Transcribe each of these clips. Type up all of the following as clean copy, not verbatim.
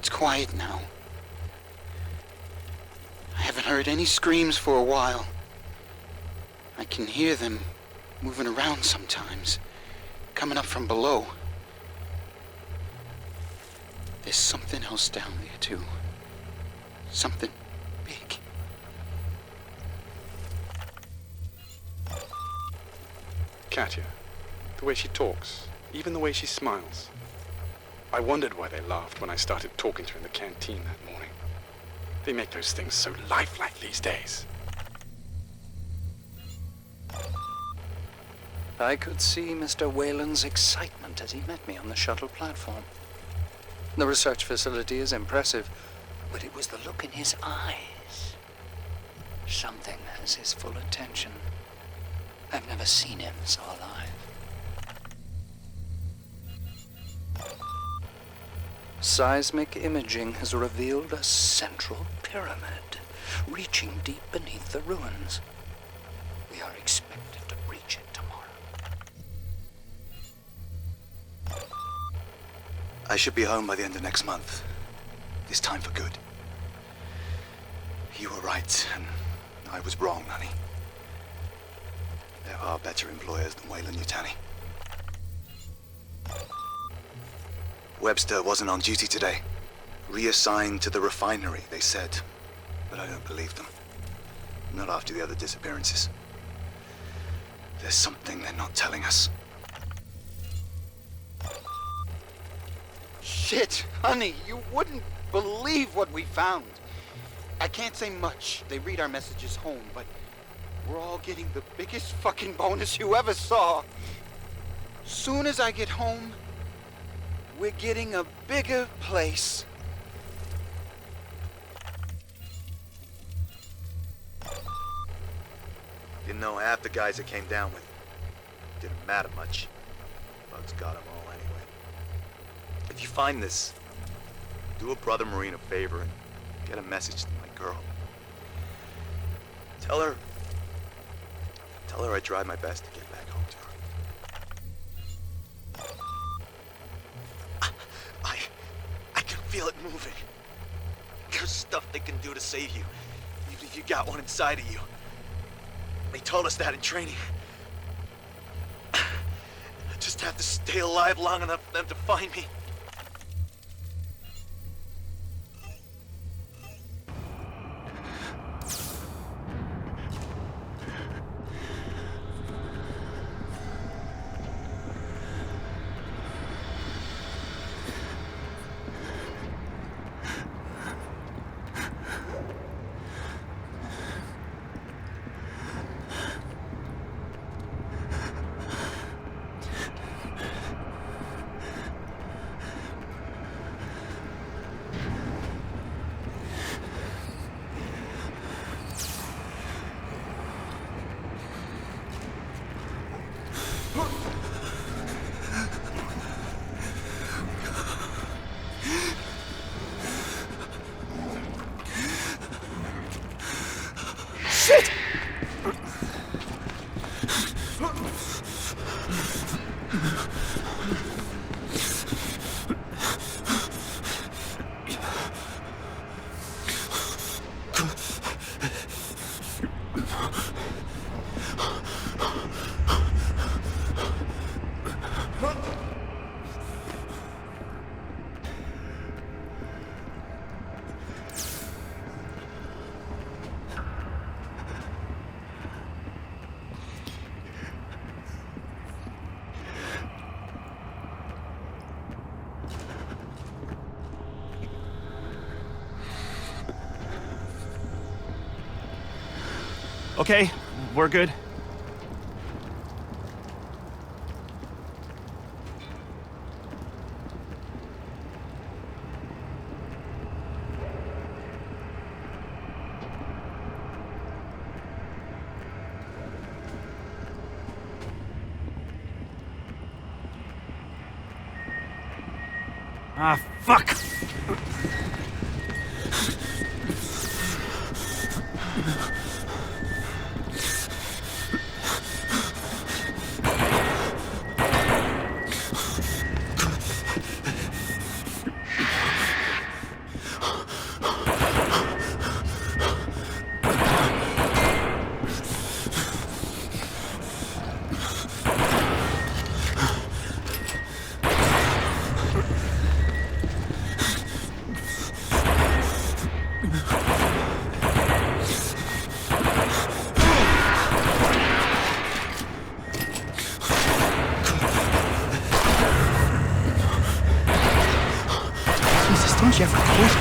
It's quiet now. I haven't heard any screams for a while. I can hear them moving around sometimes, coming up from below. There's something else down there, too. Something big. Katya, the way she talks, even the way she smiles. I wondered why they laughed when I started talking to her in the canteen that morning. They make those things so lifelike these days. I could see Mr. Weyland's excitement as he met me on the shuttle platform. The research facility is impressive, but it was the look in his eyes. Something has his full attention. I've never seen him so alive. Seismic imaging has revealed a central pyramid, reaching deep beneath the ruins. We are expected to reach it tomorrow. I should be home by the end of next month. This time for good. You were right, and I was wrong, honey. There are better employers than Weyland-Yutani. Webster wasn't on duty today. Reassigned to the refinery, they said. But I don't believe them. Not after the other disappearances. There's something they're not telling us. Shit, honey, you wouldn't believe what we found. I can't say much. They read our messages home, but we're all getting the biggest fucking bonus you ever saw. Soon as I get home, we're getting a bigger place. Didn't know half the guys that came down with it. Didn't matter much. Bugs got them all anyway. If you find this, do a brother Marine a favor and get a message to my girl. Tell her I tried my best to get back home to her. I can feel it moving. There's stuff they can do to save you, even if you got one inside of you. They told us that in training. I just have to stay alive long enough for them to find me. Okay, we're good. Ah, fuck! Don't you ever quit.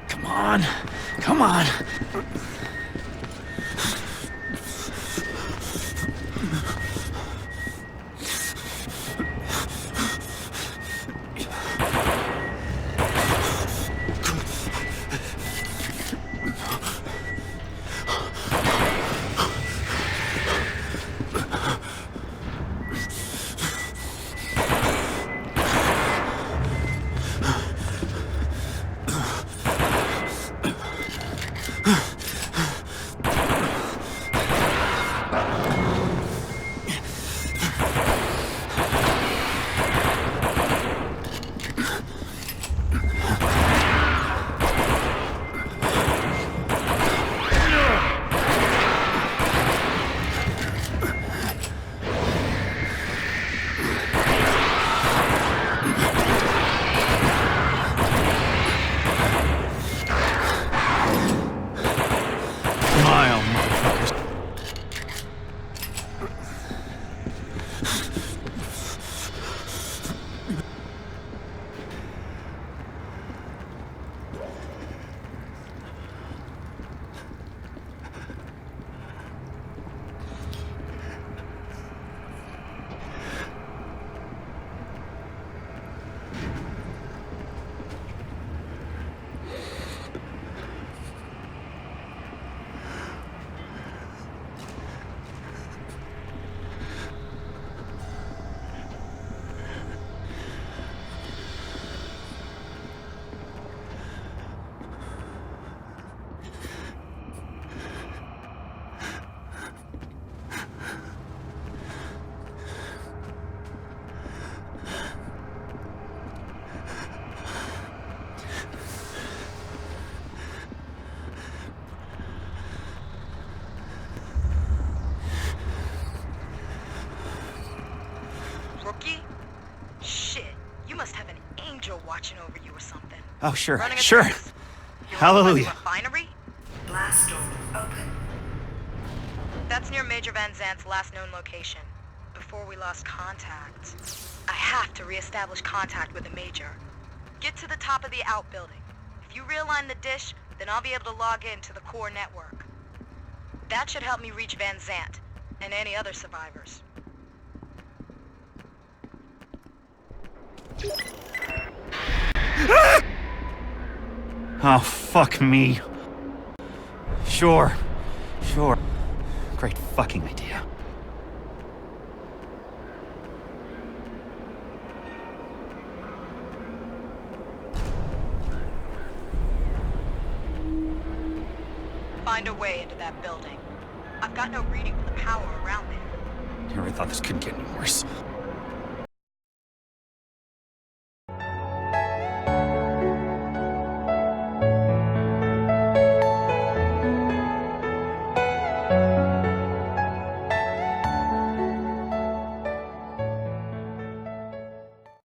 Come on. Come on. Rookie? Shit, you must have an angel watching over you or something. Oh, sure, Running a sure. service. You Hallelujah. Refinery? Blast door open. That's near Major Van Zant's last known location. Before we lost contact. I have to reestablish contact with the Major. Get to the top of the outbuilding. If you realign the dish, then I'll be able to log in to the core network. That should help me reach Van Zant and any other survivors. Oh, fuck me. Sure. Great fucking idea. Find a way into that building. I've got no reading for the power around there. I never thought this couldn't get any worse.